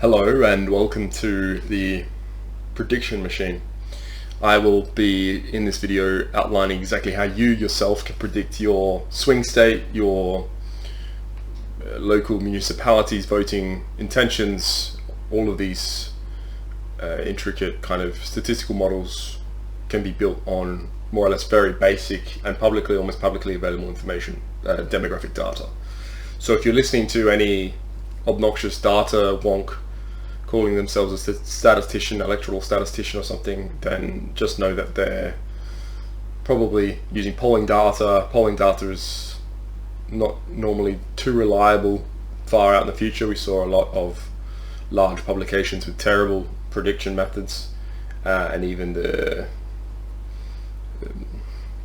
Hello and welcome to the prediction machine. I will be in this video outlining exactly how you yourself can predict your swing state, your local municipalities' voting intentions. All of these intricate kind of statistical models can be built on more or less very basic and almost publicly available information, demographic data. So if you're listening to any obnoxious data wonk calling themselves a statistician, electoral statistician or something, then just know that they're probably using polling data. Polling data is not normally too reliable far out in the future. We saw a lot of large publications with terrible prediction methods, and even the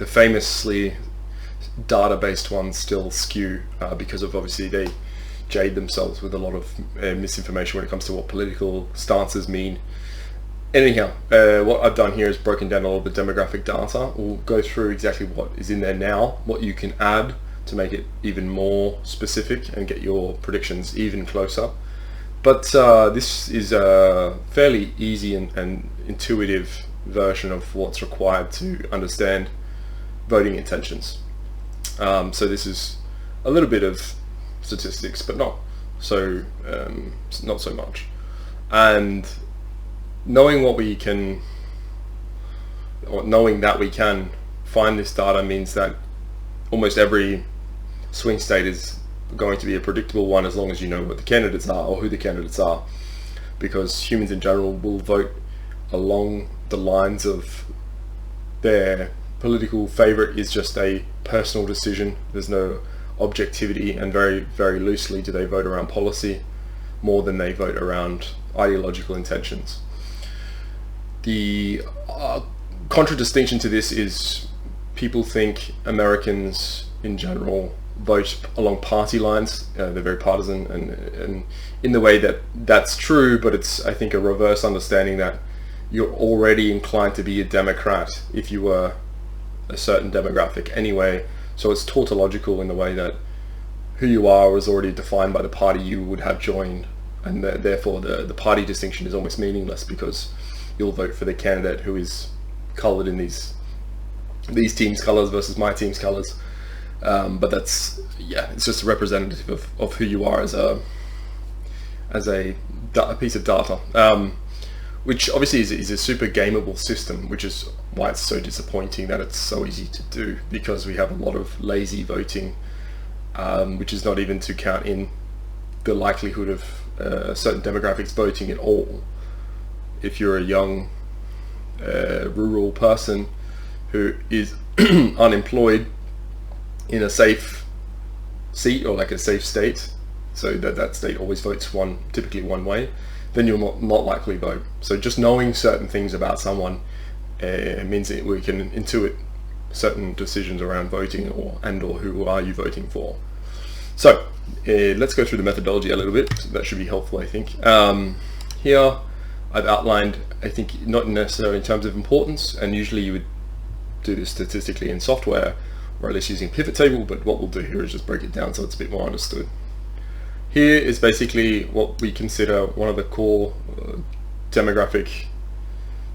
famously data-based ones still skew because of obviously they jade themselves with a lot of misinformation when it comes to what political stances mean. Anyhow, what I've done here is broken down a little bit demographic data. We'll go through exactly what is in there now, what you can add to make it even more specific and get your predictions even closer. But this is a fairly easy and intuitive version of what's required to understand voting intentions. So this is a little bit of statistics, but not so much. And knowing that we can find this data means that almost every swing state is going to be a predictable one as long as you know what the candidates are or who the candidates are, because humans in general will vote along the lines of their political favorite is just a personal decision. There's no objectivity, and very, very loosely do they vote around policy more than they vote around ideological intentions. The contradistinction to this is people think Americans in general vote along party lines. They're very partisan, and in the way that that's true, but it's, I think, a reverse understanding that you're already inclined to be a Democrat if you were a certain demographic anyway. So it's tautological in the way that who you are is already defined by the party you would have joined, and therefore the party distinction is almost meaningless because you'll vote for the candidate who is coloured in these teams' colours versus my team's colours. But that's, it's just a representative of who you are as a piece of data, which obviously is a super gameable system, which is why it's so disappointing that it's so easy to do, because we have a lot of lazy voting, which is not even to count in the likelihood of certain demographics voting at all. If you're a young rural person who is unemployed in a safe seat or like a safe state, so that state always votes typically one way, then you'll not likely vote. So just knowing certain things about someone means that we can intuit certain decisions around voting or who are you voting for. So let's go through the methodology a little bit. That should be helpful, I think. Here I've outlined, I think, not necessarily in terms of importance, and usually you would do this statistically in software or at least using pivot table, but what we'll do here is just break it down so it's a bit more understood. Here is basically what we consider one of the core demographic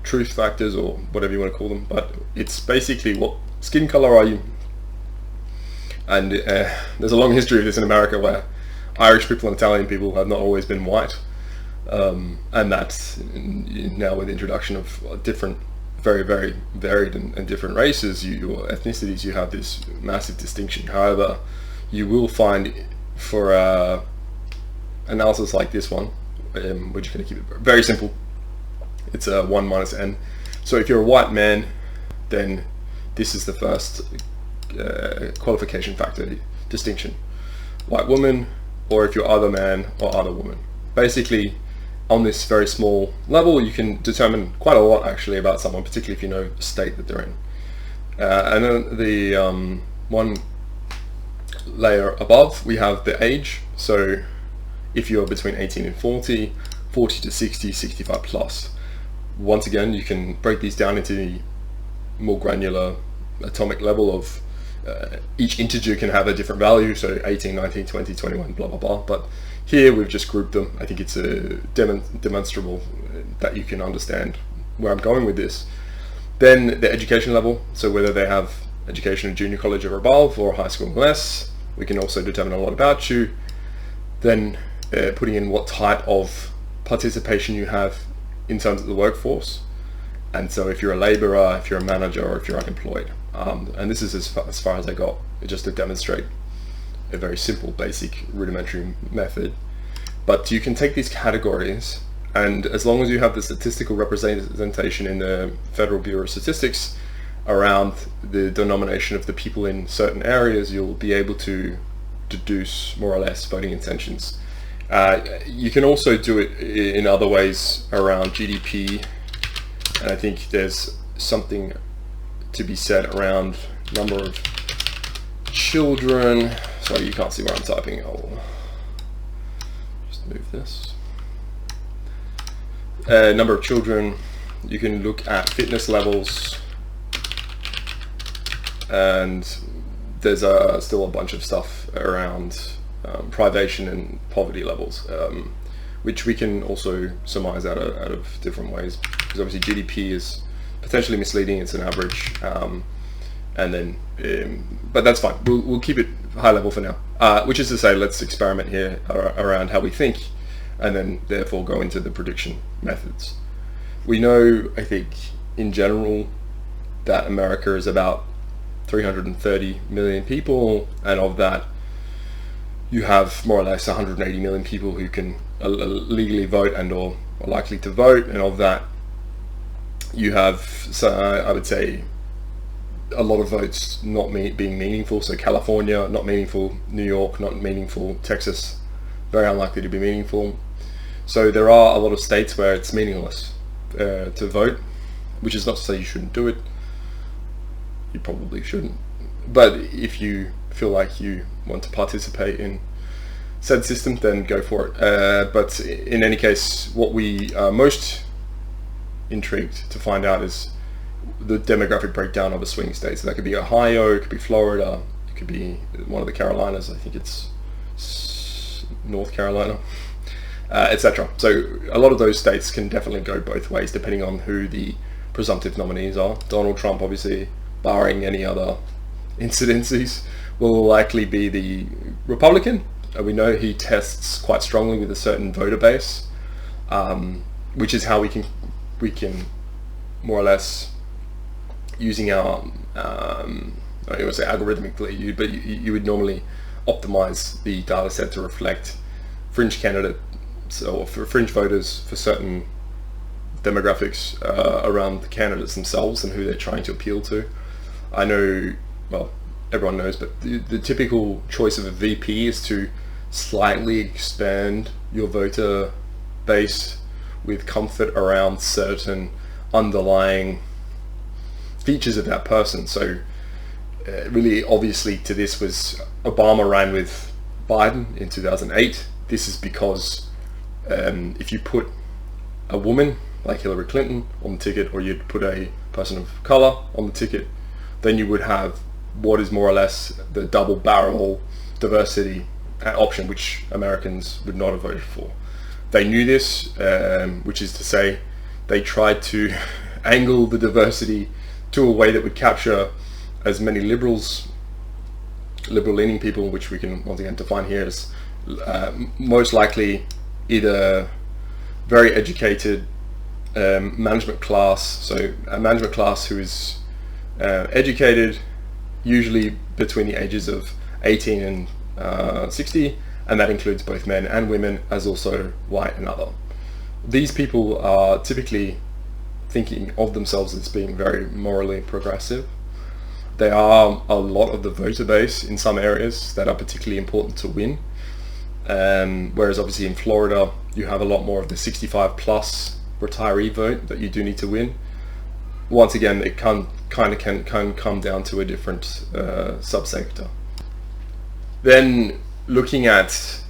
truth factors, or whatever you want to call them, but it's basically what skin color are you. And there's a long history of this in America where Irish people and Italian people have not always been white, and that's now with the introduction of different, very, very varied and different races, your ethnicities, you have this massive distinction. However, you will find for analysis like this one, we're just going to keep it very simple. It's a 1 minus n. So if you're a white man, then this is the first qualification factor distinction. White woman, or if you're other man or other woman. Basically, on this very small level, you can determine quite a lot actually about someone, particularly if you know the state that they're in. And then the one layer above, we have the age. So if you're between 18 and 40, 40 to 60, 65 plus. Once again, you can break these down into the more granular atomic level of each integer can have a different value, so 18, 19, 20, 21, blah blah blah, but Here we've just grouped them. I think it's a demonstrable that you can understand where I'm going with this. Then the education level, so whether they have education in junior college or above or high school and less, we can also determine a lot about you. Then putting in what type of participation you have in terms of the workforce. And so if you're a laborer, if you're a manager, or if you're unemployed. And this is as far as I got, just to demonstrate a very simple, basic, rudimentary method. But you can take these categories, and as long as you have the statistical representation in the Federal Bureau of Statistics around the denomination of the people in certain areas, you'll be able to deduce more or less voting intentions. You can also do it in other ways around GDP, and I think there's something to be said around number of children. Sorry, you can't see where I'm typing. I'll just move this. Number of children. You can look at fitness levels, and there's still a bunch of stuff around privation and poverty levels, which we can also surmise out of different ways, because obviously GDP is potentially misleading. It's an average, and then but that's fine. We'll keep it high level for now, which is to say, let's experiment here around how we think, and then therefore go into the prediction methods. We know, I think, in general, that America is about 330 million people, and of that you have more or less 180 million people who can legally vote and or are likely to vote, and of that you have, so I would say, a lot of votes not being meaningful. So California, not meaningful. New York, not meaningful. Texas, very unlikely to be meaningful. So there are a lot of states where it's meaningless to vote, which is not to say you shouldn't do it. You probably shouldn't. But if you feel like you want to participate in said system, then go for it. But in any case, what we are most intrigued to find out is the demographic breakdown of a swing state. So that could be Ohio, it could be Florida, it could be one of the Carolinas, I think it's North Carolina, etc. So a lot of those states can definitely go both ways depending on who the presumptive nominees are. Donald Trump, obviously, barring any other incidences, will likely be the Republican. We know he tests quite strongly with a certain voter base, which is how we can more or less, using our I would say algorithmically, but you would normally optimize the data set to reflect fringe candidates or for fringe voters for certain demographics around the candidates themselves and who they're trying to appeal to. I know, well, everyone knows, but the typical choice of a VP is to slightly expand your voter base with comfort around certain underlying features of that person. So really obviously to this was Obama ran with Biden in 2008. This is because if you put a woman like Hillary Clinton on the ticket, or you'd put a person of color on the ticket, then you would have what is more or less the double barrel diversity option, which Americans would not have voted for. They knew this, which is to say they tried to angle the diversity to a way that would capture as many liberal-leaning people, which we can once again define here as most likely either very educated management class, so a management class who is educated, usually between the ages of 18 and 60, and that includes both men and women, as also white and other. These people are typically thinking of themselves as being very morally progressive. They are a lot of the voter base in some areas that are particularly important to win, whereas obviously in Florida you have a lot more of the 65 plus retiree vote that you do need to win. Once again, it can come down to a different subsector. Then looking at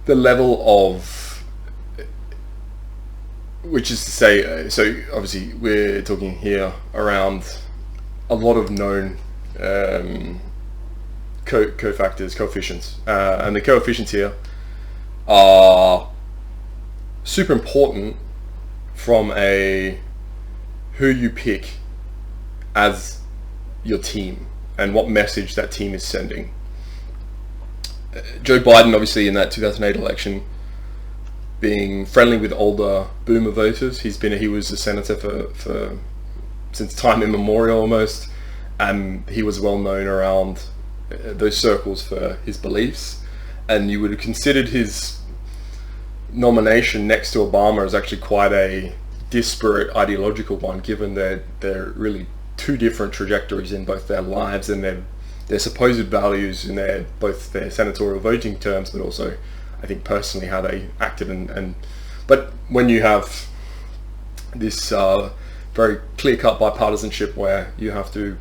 the level of, which is to say, so obviously we're talking here around a lot of known coefficients, and the coefficients here are super important from a who you pick as your team and what message that team is sending. Joe Biden, obviously, in that 2008 election, being friendly with older boomer voters. He was a senator for since time immemorial almost, and he was well known around those circles for his beliefs. And you would have considered his nomination next to Obama as actually quite a disparate ideological one, given they're really two different trajectories in both their lives and their supposed values in both their senatorial voting terms, but also I think personally how they acted. But when you have this very clear-cut bipartisanship where you have to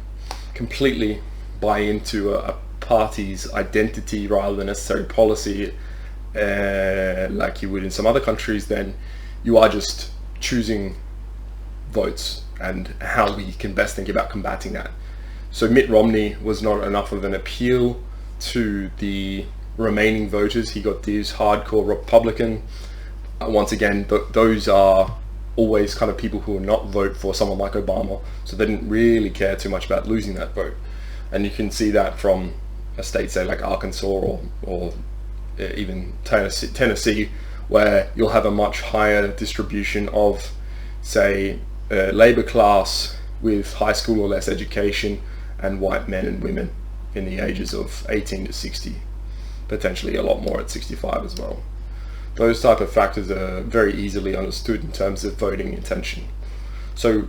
completely buy into a party's identity rather than necessary policy, like you would in some other countries, then you are just choosing votes and how we can best think about combating that. So Mitt Romney was not enough of an appeal to the remaining voters. He got these hardcore Republican. Once again, those are always kind of people who will not vote for someone like Obama, so they didn't really care too much about losing that vote. And you can see that from a state, say like Arkansas or even Tennessee, where you'll have a much higher distribution of, say, labor class with high school or less education and white men and women in the ages of 18 to 60, potentially a lot more at 65 as well. Those type of factors are very easily understood in terms of voting intention. So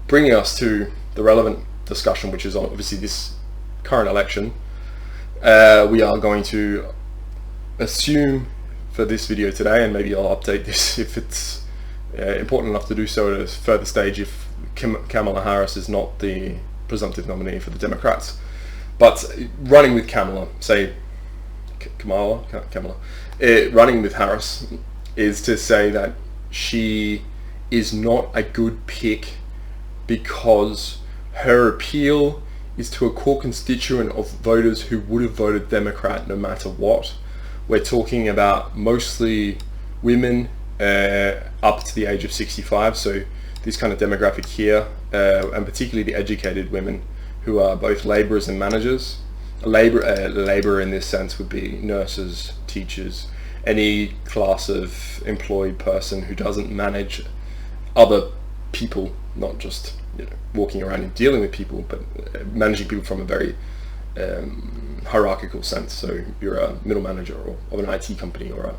bringing us to the relevant discussion, which is obviously this current election, we are going to assume for this video today, and maybe I'll update this if it's important enough to do so at a further stage if Kamala Harris is not the presumptive nominee for the Democrats. But running with Kamala, say Kamala, running with Harris is to say that she is not a good pick because her appeal is to a core constituent of voters who would have voted Democrat no matter what. We're talking about mostly women up to the age of 65, so this kind of demographic here, and particularly the educated women who are both labourers and managers. Labour in this sense would be nurses, teachers, any class of employed person who doesn't manage other people, not just walking around and dealing with people, but managing people from a very hierarchical sense. So you're a middle manager of an IT company, or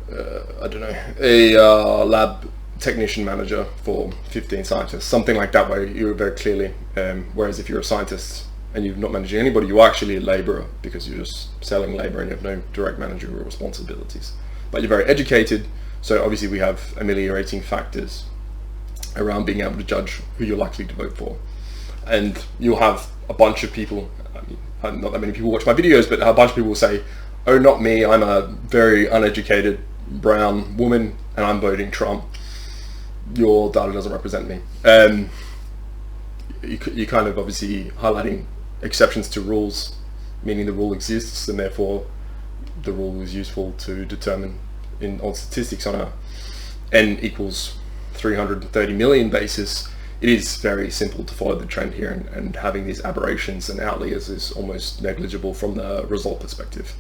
a lab technician manager for 15 scientists, something like that, where you're very clearly, whereas if you're a scientist and you're not managing anybody, you are actually a labourer because you're just selling labour and you have no direct managerial responsibilities. But you're very educated, so obviously we have ameliorating factors around being able to judge who you're likely to vote for. And you'll have a bunch of people, not that many people watch my videos, but a bunch of people will say, oh, not me, I'm a very uneducated brown woman and I'm voting Trump. Your data doesn't represent me. You're kind of obviously highlighting exceptions to rules, meaning the rule exists and therefore the rule is useful to determine on statistics on a n equals 330 million basis. It is very simple to follow the trend here, and having these aberrations and outliers is almost negligible from the result perspective.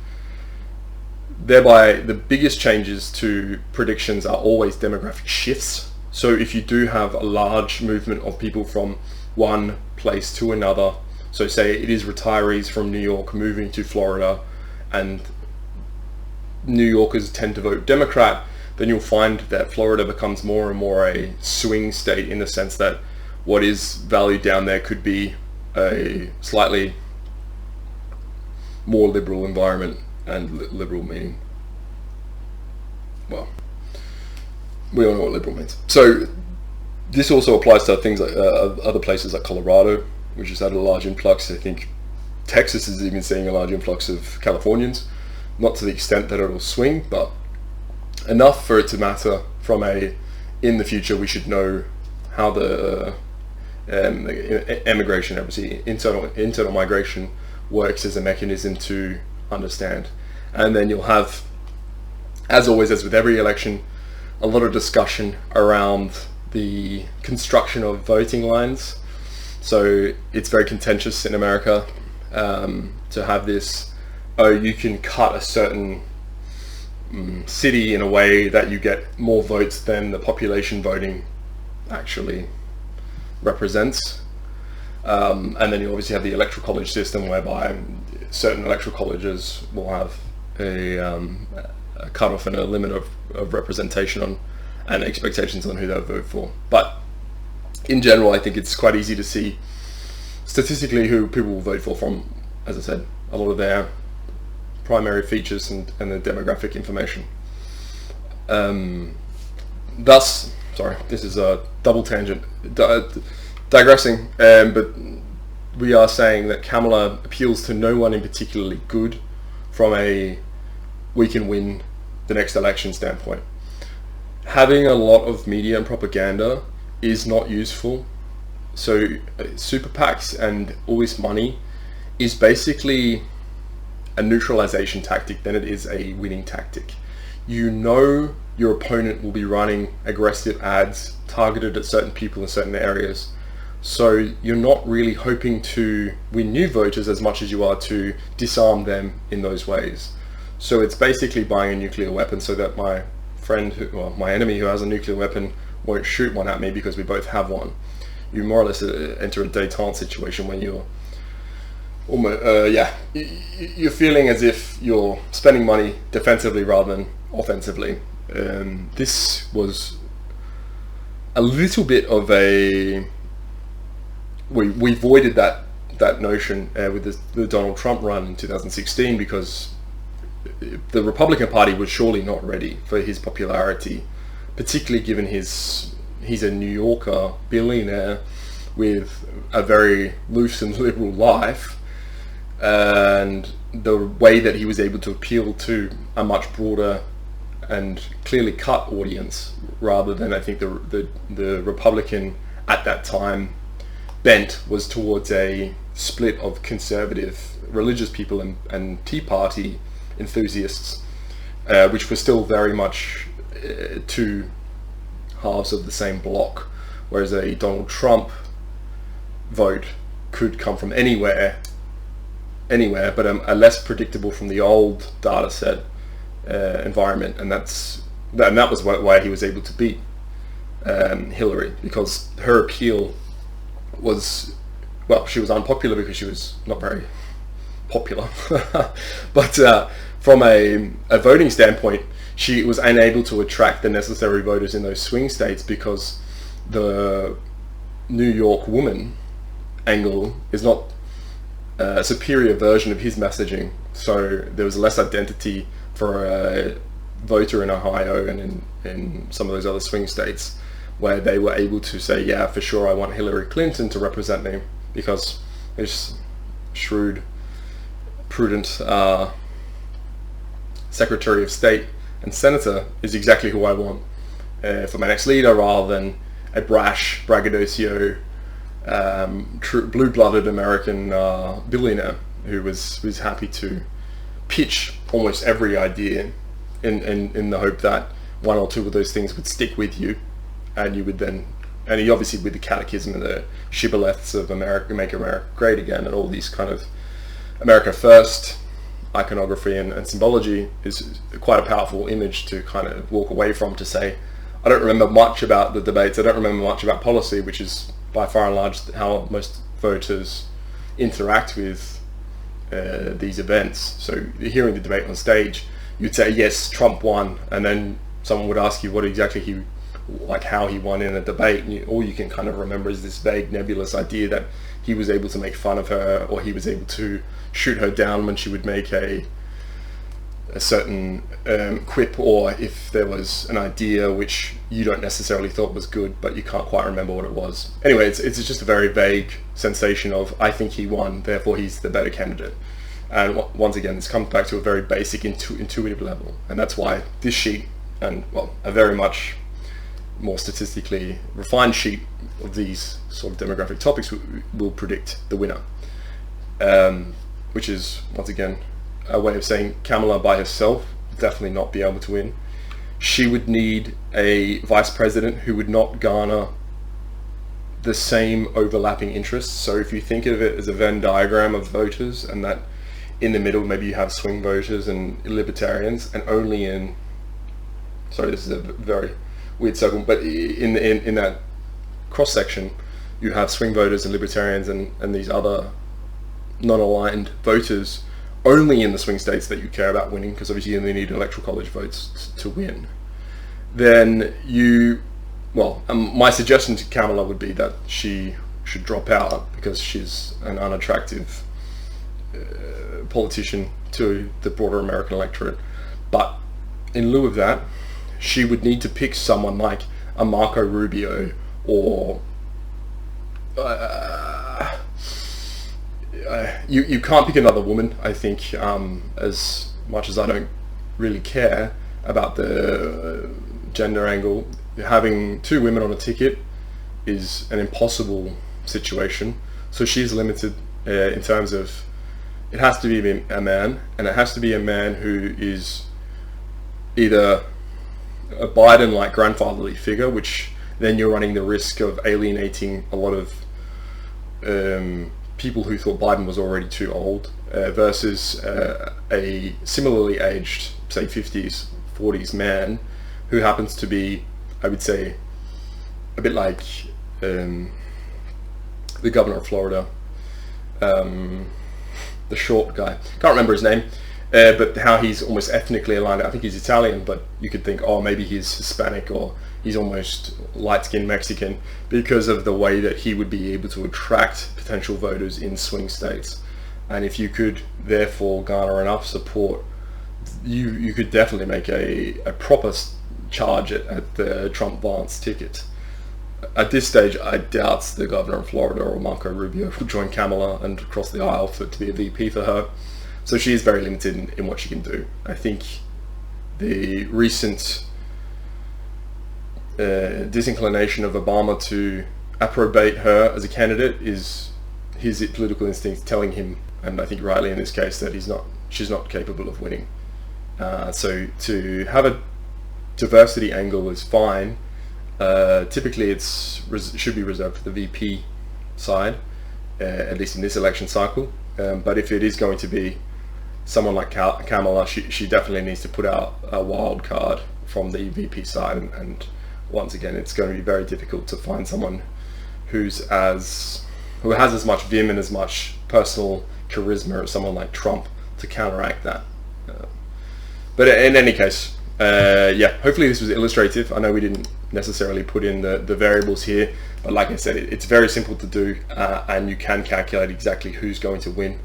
Thereby, the biggest changes to predictions are always demographic shifts. So if you do have a large movement of people from one place to another, so say it is retirees from New York moving to Florida, and New Yorkers tend to vote Democrat, then you'll find that Florida becomes more and more a swing state, in the sense that what is valued down there could be a slightly more liberal environment, and liberal meaning, well, we all know what liberal means. So this also applies to things like other places like Colorado, which has had a large influx. I think Texas is even seeing a large influx of Californians, not to the extent that it'll swing, but enough for it to matter from in the future we should know how the immigration, obviously internal migration works as a mechanism to understand. And then you'll have, as always, as with every election, a lot of discussion around the construction of voting lines. So it's very contentious in America to have this, oh, you can cut a certain city in a way that you get more votes than the population voting actually represents. And then you obviously have the electoral college system, whereby certain electoral colleges will have a cutoff and a limit of representation on and expectations on who they'll vote for. But in general, I think it's quite easy to see statistically who people will vote for from, as I said, a lot of their primary features and the demographic information. Thus, sorry, this is a double tangent, digressing, but we are saying that Kamala appeals to no one in particularly good from a we can win the next election standpoint. Having a lot of media and propaganda is not useful. So super PACs and all this money is basically a neutralization tactic than it is a winning tactic. You know your opponent will be running aggressive ads targeted at certain people in certain areas, so you're not really hoping to win new voters as much as you are to disarm them in those ways. So it's basically buying a nuclear weapon so that my my enemy who has a nuclear weapon won't shoot one at me because we both have one. You more or less enter a détente situation when you're almost, you're feeling as if you're spending money defensively rather than offensively. This was a little bit of a, we avoided that notion with the Donald Trump run in 2016 because the Republican Party was surely not ready for his popularity, particularly given he's a New Yorker billionaire with a very loose and liberal life, and the way that he was able to appeal to a much broader and clearly cut audience, rather than, I think, the Republican at that time bent was towards a split of conservative religious people and Tea Party enthusiasts, which were still very much two halves of the same block, whereas a Donald Trump vote could come from anywhere, but a less predictable from the old data set environment, and that was why he was able to beat Hillary, because her appeal was, well, she was unpopular because she was not very popular, but from a voting standpoint, she was unable to attract the necessary voters in those swing states because the New York woman angle is not a superior version of his messaging. So there was less identity for a voter in Ohio and in some of those other swing states, where they were able to say, yeah, for sure, I want Hillary Clinton to represent me because this shrewd, prudent Secretary of State and Senator is exactly who I want for my next leader, rather than a brash, braggadocio, blue-blooded American billionaire who was happy to pitch almost every idea in the hope that one or two of those things would stick with you, and you would then, and he obviously, with the catechism and the shibboleths of America, make America great again, and all these kind of America first iconography and symbology is quite a powerful image to kind of walk away from, to say, I don't remember much about the debates, I don't remember much about policy, which is by far and large how most voters interact with these events. So hearing the debate on stage, you'd say, yes, Trump won, and then someone would ask you what exactly how he won in a debate, and all you can kind of remember is this vague, nebulous idea that he was able to make fun of her, or he was able to shoot her down when she would make a certain quip, or if there was an idea which you don't necessarily thought was good, but you can't quite remember what it was. Anyway, it's just a very vague sensation of, I think he won, therefore he's the better candidate. And once again, this comes back to a very basic intuitive level, and that's why this sheet, and well, a very much more statistically refined sheet of these sort of demographic topics will predict the winner. which is once again a way of saying Kamala by herself would definitely not be able to win. She would need a vice president who would not garner the same overlapping interests. So if you think of it as a Venn diagram of voters, and that in the middle maybe you have swing voters and libertarians, and only in, sorry, this is a very weird circle, but in that cross section you have swing voters and libertarians and these other non-aligned voters only in the swing states that you care about winning, because obviously you only need electoral college votes to win. Then my suggestion to Kamala would be that she should drop out, because she's an unattractive politician to the broader American electorate. But in lieu of that, she would need to pick someone like a Marco Rubio, or you can't pick another woman, I think, as much as I don't really care about the gender angle. Having two women on a ticket is an impossible situation, so she's limited in terms of it has to be a man, and it has to be a man who is either a Biden-like grandfatherly figure, which then you're running the risk of alienating a lot of people who thought Biden was already too old, versus a similarly aged, say 50s, 40s man who happens to be, I would say, a bit like the governor of Florida, the short guy. Can't remember his name, but how he's almost ethnically aligned. I think he's Italian, but you could think, oh, maybe he's Hispanic, or he's almost light-skinned Mexican, because of the way that he would be able to attract potential voters in swing states. And if you could therefore garner enough support, you could definitely make a proper charge at the Trump-Vance ticket. At this stage, I doubt the governor of Florida or Marco Rubio will join Kamala and cross the aisle to be a VP for her. So she is very limited in what she can do. I think the recent disinclination of Obama to approbate her as a candidate is his political instincts telling him, and I think rightly in this case, that she's not capable of winning. So to have a diversity angle is fine. Typically it should be reserved for the VP side, at least in this election cycle. But if it is going to be someone like Kamala, she definitely needs to put out a wild card from the VP side, and once again, it's going to be very difficult to find someone who has as much vim and as much personal charisma as someone like Trump to counteract that. But in any case, hopefully this was illustrative. I know we didn't necessarily put in the variables here, but like I said, it's very simple to do, and you can calculate exactly who's going to win.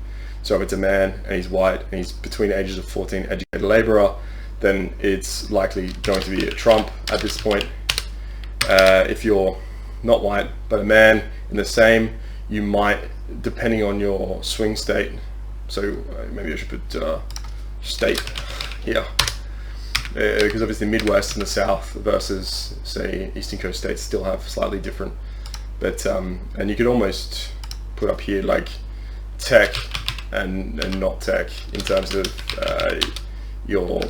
So if it's a man and he's white and he's between the ages of 14, educated labourer, then it's likely going to be a Trump at this point. If you're not white but a man in the same, you might, depending on your swing state, so maybe I should put state here, because obviously Midwest and the South versus say Eastern Coast states still have slightly different, but and you could almost put up here like tech and not tech in terms of your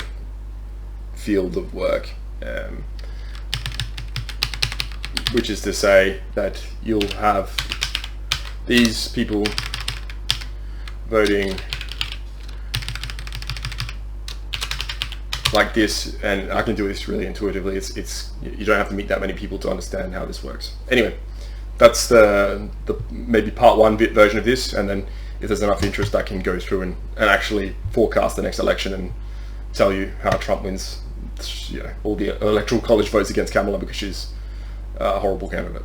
field of work, which is to say that you'll have these people voting like this, and I can do this really intuitively. It's you don't have to meet that many people to understand how this works. Anyway, that's the maybe part one bit version of this, and then if there's enough interest, I can go through and actually forecast the next election and tell you how Trump wins, all the electoral college votes against Kamala, because she's a horrible candidate.